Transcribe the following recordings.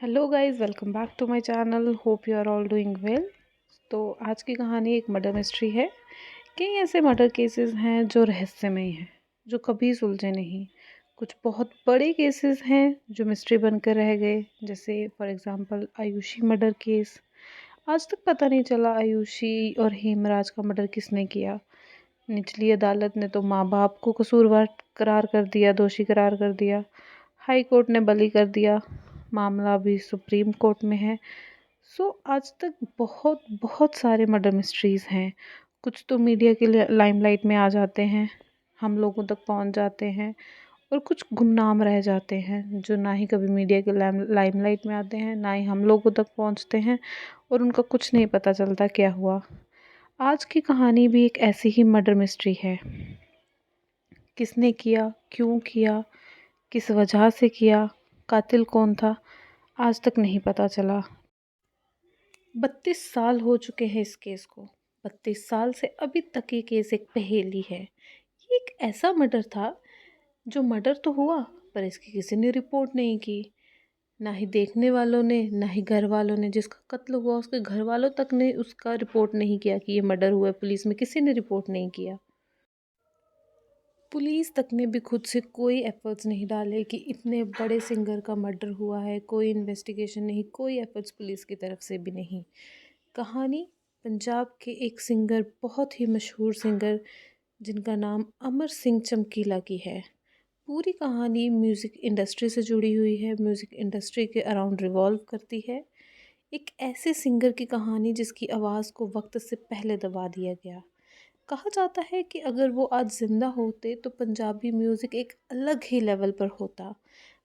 Hello guys, welcome back to my channel. Hope you are all doing well. तो आज की कहानी एक मर्डर मिस्ट्री है। कई ऐसे मर्डर केसेस हैं जो रहस्यमय हैं, जो कभी सुलझे नहीं। कुछ बहुत बड़े केसेस हैं जो मिस्ट्री बनकर रह गए, जैसे for example Ayushi murder case. आज तक पता नहीं चला आयुषी और हेमराज का मर्डर किसने किया। निचली अदालत ने तो माँ बाप को कसूरवार करार कर दिया, दोषी करार कर दिया। हाई कोर्ट ने बरी कर दिया। मामला अभी सुप्रीम कोर्ट में है। आज तक बहुत बहुत सारे मर्डर मिस्ट्रीज़ हैं। कुछ तो मीडिया के लाइमलाइट में आ जाते हैं, हम लोगों तक पहुंच जाते हैं, और कुछ गुमनाम रह जाते हैं जो ना ही कभी मीडिया के लाइमलाइट में आते हैं, ना ही हम लोगों तक पहुंचते हैं, और उनका कुछ नहीं पता चलता क्या हुआ। आज की कहानी भी एक ऐसी ही मर्डर मिस्ट्री है। किसने किया, क्यों किया, किस वजह से किया, कातिल कौन था, आज तक नहीं पता चला। 32 साल हो चुके हैं इस केस को। 32 साल से अभी तक ये केस एक पहेली है। ये एक ऐसा मर्डर था जो मर्डर तो हुआ, पर इसकी किसी ने रिपोर्ट नहीं की। ना ही देखने वालों ने, ना ही घर वालों ने। जिसका कत्ल हुआ उसके घर वालों तक ने उसका रिपोर्ट नहीं किया कि ये मर्डर हुआ है। पुलिस में किसी ने रिपोर्ट नहीं किया। पुलिस तक ने भी खुद से कोई एफर्ट्स नहीं डाले कि इतने बड़े सिंगर का मर्डर हुआ है। कोई इन्वेस्टिगेशन नहीं, कोई एफर्ट्स पुलिस की तरफ से भी नहीं। कहानी पंजाब के एक सिंगर, बहुत ही मशहूर सिंगर, जिनका नाम अमर सिंह चमकीला की है। पूरी कहानी म्यूज़िक इंडस्ट्री से जुड़ी हुई है, म्यूज़िक इंडस्ट्री के अराउंड रिवॉल्व करती है। एक ऐसे सिंगर की कहानी जिसकी आवाज़ को वक्त से पहले दबा दिया गया। कहा जाता है कि अगर वो आज ज़िंदा होते तो पंजाबी म्यूज़िक एक अलग ही लेवल पर होता।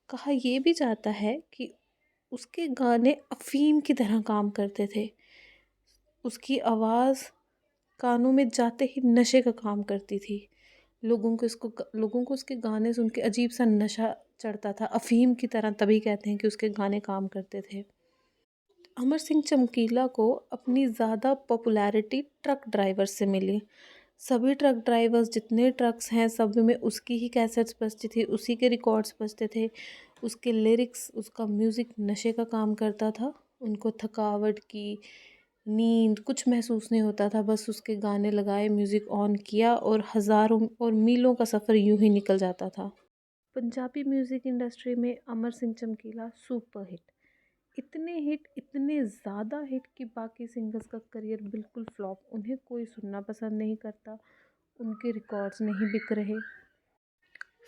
कहा यह भी जाता है कि उसके गाने अफ़ीम की तरह काम करते थे। उसकी आवाज़ कानों में जाते ही नशे का काम करती थी। लोगों को उसके गाने सुन के अजीब सा नशा चढ़ता था, अफ़ीम की तरह। तभी कहते हैं कि उसके गाने काम करते थे। अमर सिंह चमकीला को अपनी ज़्यादा पॉपुलैरिटी ट्रक ड्राइवर से मिली। सभी ट्रक ड्राइवर्स, जितने ट्रक्स हैं, सब में उसकी ही कैसेट्स बजती थी, उसी के रिकॉर्ड्स बजते थे। उसके लिरिक्स, उसका म्यूज़िक नशे का काम करता था। उनको थकावट की, नींद कुछ महसूस नहीं होता था। बस उसके गाने लगाए, म्यूज़िक ऑन किया, और हज़ारों और मीलों का सफ़र यूं ही निकल जाता था। पंजाबी म्यूज़िक इंडस्ट्री में अमर सिंह चमकीला सुपर हिट। इतने हिट, इतने ज़्यादा हिट कि बाकी सिंगर्स का करियर बिल्कुल फ्लॉप। उन्हें कोई सुनना पसंद नहीं करता, उनके रिकॉर्ड्स नहीं बिक रहे।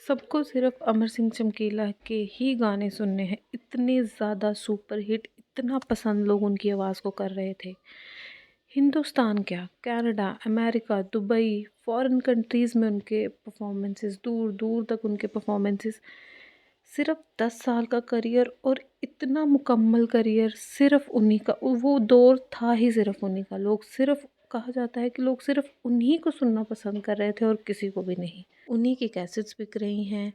सबको सिर्फ अमर सिंह चमकीला के ही गाने सुनने हैं। इतने ज़्यादा सुपर हिट, इतना पसंद लोग उनकी आवाज़ को कर रहे थे। हिंदुस्तान क्या, Canada, America, Dubai, foreign countries में उनके परफॉर्मेंसेस, दूर दूर तक उनके परफॉर्मेंसेस। सिर्फ 10 साल का करियर, और इतना मुकम्मल करियर सिर्फ उन्हीं का। वो दौर था ही सिर्फ उन्हीं का। लोग सिर्फ, कहा जाता है कि लोग सिर्फ उन्हीं को सुनना पसंद कर रहे थे और किसी को भी नहीं। उन्हीं की कैसेट्स बिक रही हैं,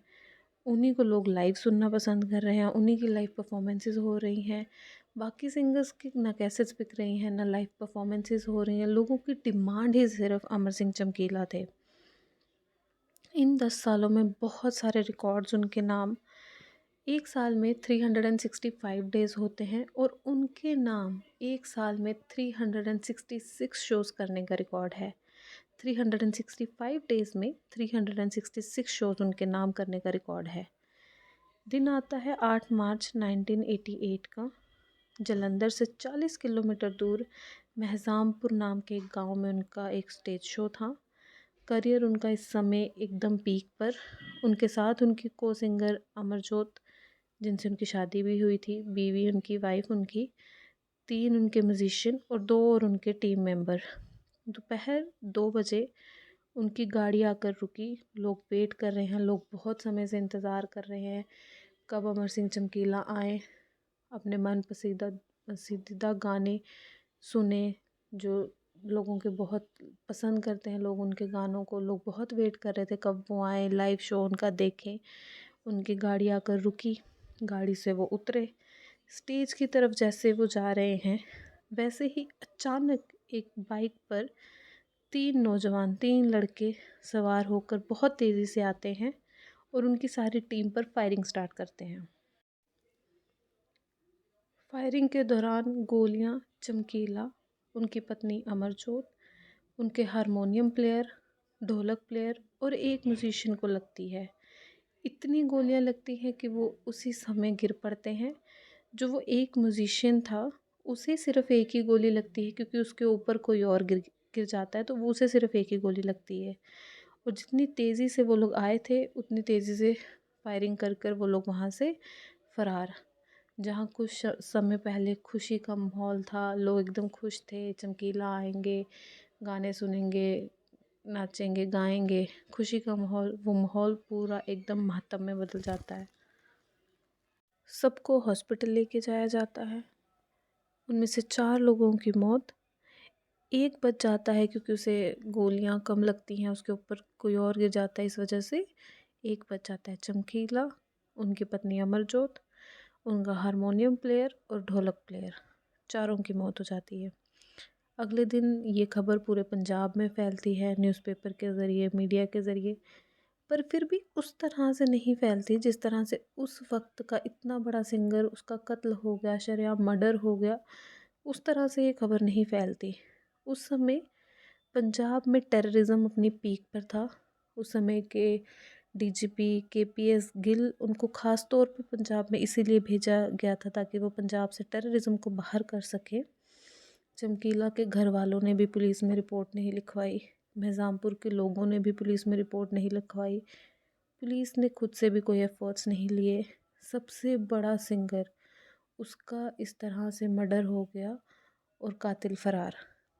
उन्हीं को लोग लाइव सुनना पसंद कर रहे हैं, उन्हीं की लाइव परफॉर्मेंसेस हो रही हैं। बाकी सिंगर्स की ना कैसेट्स बिक रही हैं, ना लाइव परफॉर्मेंसेस हो रही हैं। लोगों की डिमांड ही सिर्फ अमर सिंह चमकीला थे। इन 10 सालों में बहुत सारे रिकॉर्ड्स उनके नाम। एक साल में 365 डेज़ होते हैं, और उनके नाम एक साल में 366 शोज़ करने का रिकॉर्ड है। 365 डेज़ में 366 शोज़ उनके नाम करने का रिकॉर्ड है। दिन आता है 8 मार्च 1988 का। जलंधर से 40 किलोमीटर दूर महजामपुर नाम के एक गांव में उनका एक स्टेज शो था। करियर उनका इस समय एकदम पीक पर। उनके साथ उनकी को सिंगर अमरजोत, जिनसे उनकी शादी भी हुई थी, बीवी उनकी, वाइफ उनकी, 3 उनके म्यूजिशियन और 2 और उनके टीम मेंबर। दोपहर 2 बजे उनकी गाड़ी आकर रुकी। लोग वेट कर रहे हैं, लोग बहुत समय से इंतज़ार कर रहे हैं कब अमर सिंह चमकीला आए, अपने मन पसंदीदा गाने सुने, जो लोगों के बहुत पसंद करते हैं लोग उनके गानों को। लोग बहुत वेट कर रहे थे कब वो आए, लाइव शो उनका देखें। उनकी गाड़ी आकर रुकी, गाड़ी से वो उतरे। स्टेज की तरफ जैसे वो जा रहे हैं, वैसे ही अचानक एक बाइक पर 3 नौजवान, 3 लड़के सवार होकर बहुत तेज़ी से आते हैं और उनकी सारी टीम पर फायरिंग स्टार्ट करते हैं। फायरिंग के दौरान गोलियां चमकीला, उनकी पत्नी अमरजोत, उनके हारमोनियम प्लेयर, ढोलक प्लेयर और एक म्यूजिशियन को लगती है। इतनी गोलियां लगती हैं कि वो उसी समय गिर पड़ते हैं। जो वो एक म्यूजिशियन था, उसे सिर्फ एक ही गोली लगती है, क्योंकि उसके ऊपर कोई और गिर गिर जाता है तो वो उसे सिर्फ एक ही गोली लगती है। और जितनी तेज़ी से वो लोग आए थे, उतनी तेज़ी से फायरिंग कर कर वो लोग वहाँ से फरार। जहाँ कुछ समय पहले खुशी का माहौल था, लोग एकदम खुश थे, चमकीला आएंगे, गाने सुनेंगे, नाचेंगे गाएंगे, खुशी का माहौल, वो माहौल पूरा एकदम मातम में बदल जाता है। सबको हॉस्पिटल लेके जाया जाता है। उनमें से 4 लोगों की मौत, एक बच जाता है क्योंकि उसे गोलियां कम लगती हैं, उसके ऊपर कोई और गिर जाता है, इस वजह से एक बच जाता है। चमकीला, उनकी पत्नी अमरजोत, उनका हारमोनियम प्लेयर और ढोलक प्लेयर, चारों की मौत हो जाती है। अगले दिन ये खबर पूरे पंजाब में फैलती है, न्यूज़पेपर के ज़रिए, मीडिया के ज़रिए, पर फिर भी उस तरह से नहीं फैलती जिस तरह से उस वक्त का इतना बड़ा सिंगर, उसका कत्ल हो गया, शरेआम मर्डर हो गया, उस तरह से ये खबर नहीं फैलती। उस समय पंजाब में टेररिज्म अपनी पीक पर था। उस समय के डीजीपी केपीएस गिल, उनको ख़ास तौर पे पंजाब में इसीलिए भेजा गया था ताकि वो पंजाब से टेररिज्म को बाहर कर सके। चमकीला के घर वालों ने भी पुलिस में रिपोर्ट नहीं लिखवाई, मिर्ज़ापुर के लोगों ने भी पुलिस में रिपोर्ट नहीं लिखवाई, पुलिस ने खुद से भी कोई एफर्ट्स नहीं लिए। सबसे बड़ा सिंगर, उसका इस तरह से मर्डर हो गया और कातिल फरार।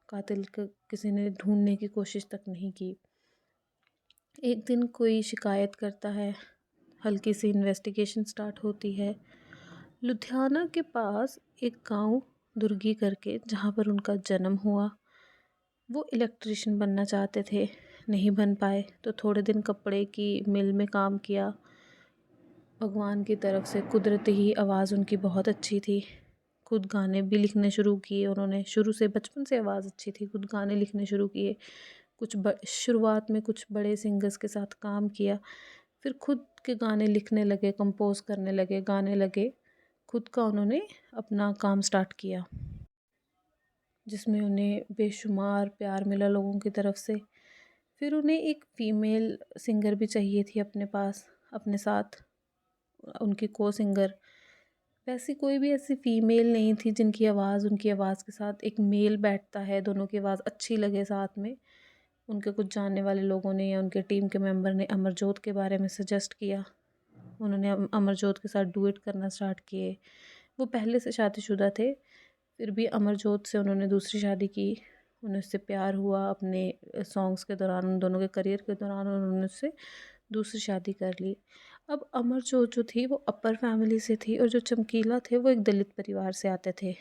कातिल को किसी ने ढूंढने की कोशिश तक नहीं की। एक दिन कोई शिकायत करता है, हल्की सी इन्वेस्टिगेशन स्टार्ट होती है। लुधियाना के पास एक गांव दुर्गी करके, जहां पर उनका जन्म हुआ, वो इलेक्ट्रिशियन बनना चाहते थे, नहीं बन पाए तो थोड़े दिन कपड़े की मिल में काम किया। भगवान की तरफ से कुदरती ही आवाज़ उनकी बहुत अच्छी थी, खुद गाने भी लिखने शुरू किए उन्होंने। शुरू से बचपन से आवाज़ अच्छी थी, खुद गाने लिखने शुरू किए। शुरुआत में कुछ बड़े सिंगर्स के साथ काम किया, फिर खुद के गाने लिखने लगे, कंपोज करने लगे, गाने लगे। खुद का उन्होंने अपना काम स्टार्ट किया, जिसमें उन्हें बेशुमार प्यार मिला लोगों की तरफ से। फिर उन्हें एक फ़ीमेल सिंगर भी चाहिए थी अपने पास, अपने साथ, उनकी को सिंगर। वैसी कोई भी ऐसी फ़ीमेल नहीं थी जिनकी आवाज़, उनकी आवाज़ के साथ एक मेल बैठता है, दोनों की आवाज़ अच्छी लगे साथ में। उनके कुछ जानने वाले लोगों ने या उनके टीम के मेंबर ने अमरजोत के बारे में सजेस्ट किया। उन्होंने अमरजोत के साथ डुएट करना स्टार्ट किए। वो पहले से शादीशुदा थे, फिर भी अमरजोत से उन्होंने दूसरी शादी की। उन्हें उससे प्यार हुआ अपने सॉन्ग्स के दौरान, उन दोनों के करियर के दौरान उन्होंने उससे दूसरी शादी कर ली। अब अमरजोत जो थी वो अपर फैमिली से थी, और जो चमकीला थे वो एक दलित परिवार से आते थे।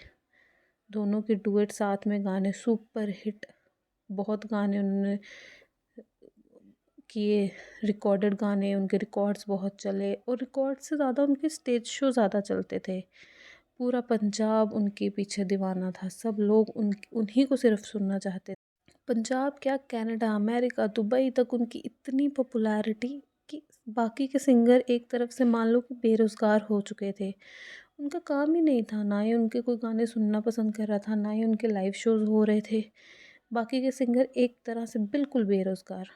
दोनों के डुएट साथ में गाने सुपर हिट, बहुत गाने उन्होंने किए, रिकॉर्डेड गाने, उनके रिकॉर्ड्स बहुत चले, और रिकॉर्ड से ज़्यादा उनके स्टेज शो ज़्यादा चलते थे। पूरा पंजाब उनके पीछे दीवाना था, सब लोग उन्हीं को सिर्फ सुनना चाहते थे। पंजाब क्या, कनाडा, अमेरिका, दुबई तक उनकी इतनी पॉपुलैरिटी कि बाकी के सिंगर एक तरफ से मान लो कि बेरोज़गार हो चुके थे। उनका काम ही नहीं था, ना ही उनके कोई गाने सुनना पसंद कर रहा था, ना ही उनके लाइव शोज़ हो रहे थे। बाकी के सिंगर एक तरह से बिल्कुल बेरोज़गार।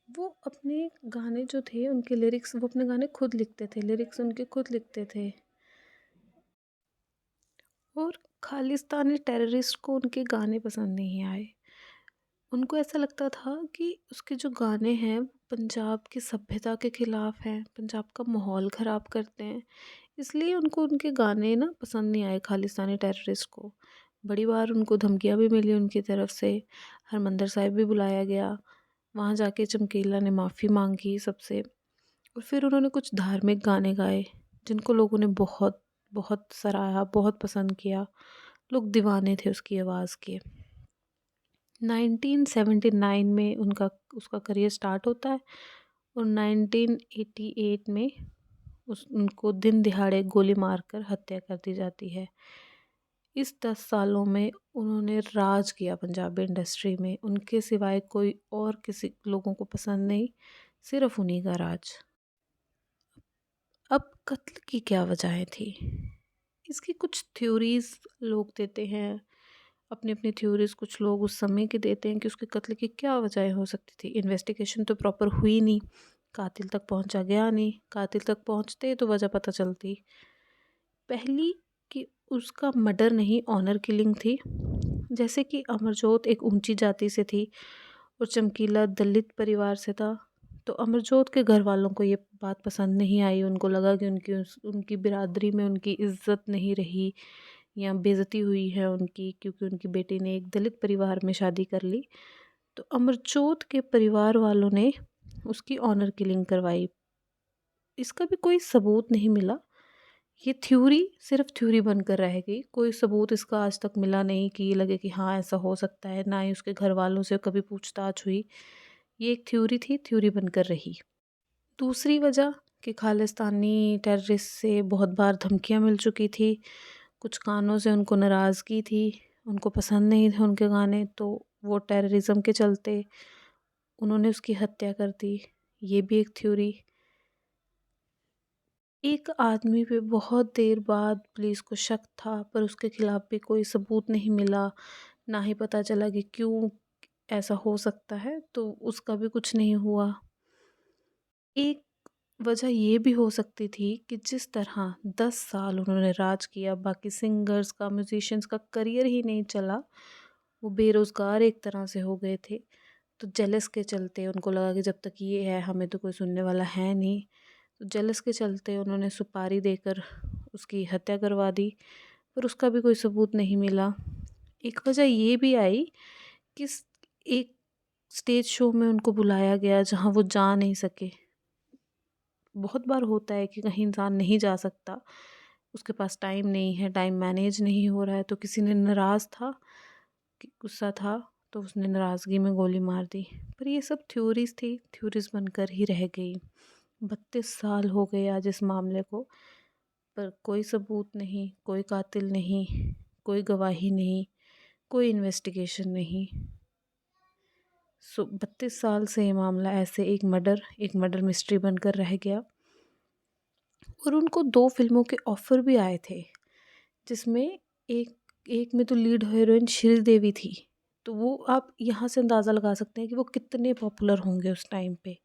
वो अपने गाने जो थे, उनके लिरिक्स, वो अपने गाने खुद लिखते थे, लिरिक्स उनके खुद लिखते थे। और खालिस्तानी टेररिस्ट को उनके गाने पसंद नहीं आए। उनको ऐसा लगता था कि उसके जो गाने हैं पंजाब की सभ्यता के ख़िलाफ़ हैं, पंजाब का माहौल ख़राब करते हैं, इसलिए उनको उनके गाने ना पसंद नहीं आए खालिस्तानी टेररिस्ट को। बड़ी बार उनको धमकियाँ भी मिली उनकी तरफ से, हरमंदिर साहिब भी बुलाया गया, वहाँ जाके चमकीला ने माफ़ी मांगी सबसे, और फिर उन्होंने कुछ धार्मिक गाने गाए जिनको लोगों ने बहुत बहुत सराहा, बहुत पसंद किया। लोग दीवाने थे उसकी आवाज़ के। 1979 में उसका करियर स्टार्ट होता है, और 1988 में उनको दिन दिहाड़े गोली मारकर हत्या कर दी जाती है। इस 10 सालों में उन्होंने राज किया पंजाबी इंडस्ट्री में, उनके सिवाय कोई और किसी लोगों को पसंद नहीं, सिर्फ उन्हीं का राज। अब कत्ल की क्या वजहें थी? इसकी कुछ थ्योरीज़ लोग देते हैं, अपनी अपनी थ्योरीज़ कुछ लोग उस समय के देते हैं कि उसके कत्ल की क्या वजह हो सकती थी। इन्वेस्टिगेशन तो प्रॉपर हुई नहीं, कातिल तक पहुंचा गया नहीं, कातिल तक पहुंचते तो वजह पता चलती। पहली कि उसका मर्डर नहीं, ऑनर किलिंग थी। जैसे कि अमरजोत एक ऊंची जाति से थी और चमकीला दलित परिवार से था, तो अमरजोत के घर वालों को ये बात पसंद नहीं आई। उनको लगा कि उनकी बिरादरी में उनकी इज्जत नहीं रही या बेइज्जती हुई है उनकी, क्योंकि उनकी बेटी ने एक दलित परिवार में शादी कर ली। तो अमरजोत के परिवार वालों ने उसकी ऑनर किलिंग करवाई। इसका भी कोई सबूत नहीं मिला, ये थ्योरी सिर्फ थ्योरी बनकर रह गई। कोई सबूत इसका आज तक मिला नहीं कि ये लगे कि हाँ ऐसा हो सकता है, ना ही उसके घर वालों से कभी पूछताछ हुई। ये एक थ्योरी थी, थ्योरी बनकर रही। दूसरी वजह कि खालिस्तानी टेररिस्ट से बहुत बार धमकियाँ मिल चुकी थी, कुछ गानों से उनको नाराज़गी थी, उनको पसंद नहीं थे उनके गाने, तो वो टेररिज्म के चलते उन्होंने उसकी हत्या कर दी। ये भी एक थ्योरी। एक आदमी पे बहुत देर बाद पुलिस को शक था, पर उसके खिलाफ भी कोई सबूत नहीं मिला, ना ही पता चला कि क्यों ऐसा हो सकता है, तो उसका भी कुछ नहीं हुआ। एक वजह ये भी हो सकती थी कि जिस तरह 10 साल उन्होंने राज किया, बाकी सिंगर्स का, म्यूजिशियंस का करियर ही नहीं चला, वो बेरोज़गार एक तरह से हो गए थे। तो जेलस के चलते उनको लगा कि जब तक ये है हमें तो कोई सुनने वाला है नहीं। तो जेलस के चलते उन्होंने सुपारी देकर उसकी हत्या करवा दी, पर उसका भी कोई सबूत नहीं मिला। एक वजह ये भी आई कि एक स्टेज शो में उनको बुलाया गया जहाँ वो जा नहीं सके। बहुत बार होता है कि कहीं इंसान नहीं जा सकता, उसके पास टाइम नहीं है, टाइम मैनेज नहीं हो रहा है, तो किसी ने नाराज़ था, कि गुस्सा था, तो उसने नाराज़गी में गोली मार दी। पर ये सब थ्योरीज़ थी, थ्योरीज़ बनकर ही रह गई। 32 साल हो गए आज इस मामले को, पर कोई सबूत नहीं, कोई कातिल नहीं, कोई गवाही नहीं, कोई इन्वेस्टिगेशन नहीं। 32 साल से ये मामला ऐसे एक मर्डर मिस्ट्री बनकर रह गया। और उनको 2 फिल्मों के ऑफ़र भी आए थे, जिसमें एक एक में तो लीड हीरोइन श्रीदेवी थी। तो वो आप यहाँ से अंदाज़ा लगा सकते हैं कि वो कितने पॉपुलर होंगे उस टाइम पे।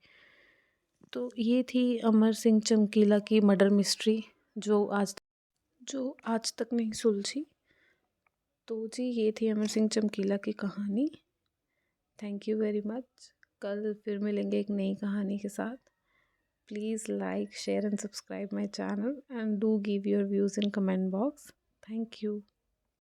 तो ये थी अमर सिंह चमकीला की मर्डर मिस्ट्री, जो आज तक नहीं सुलझी। तो जी ये थी अमर सिंह चमकीला की कहानी। Thank you very much. कल फिर मिलेंगे एक नई कहानी के साथ। Please like, share and subscribe my channel and do give your views in comment box. Thank you.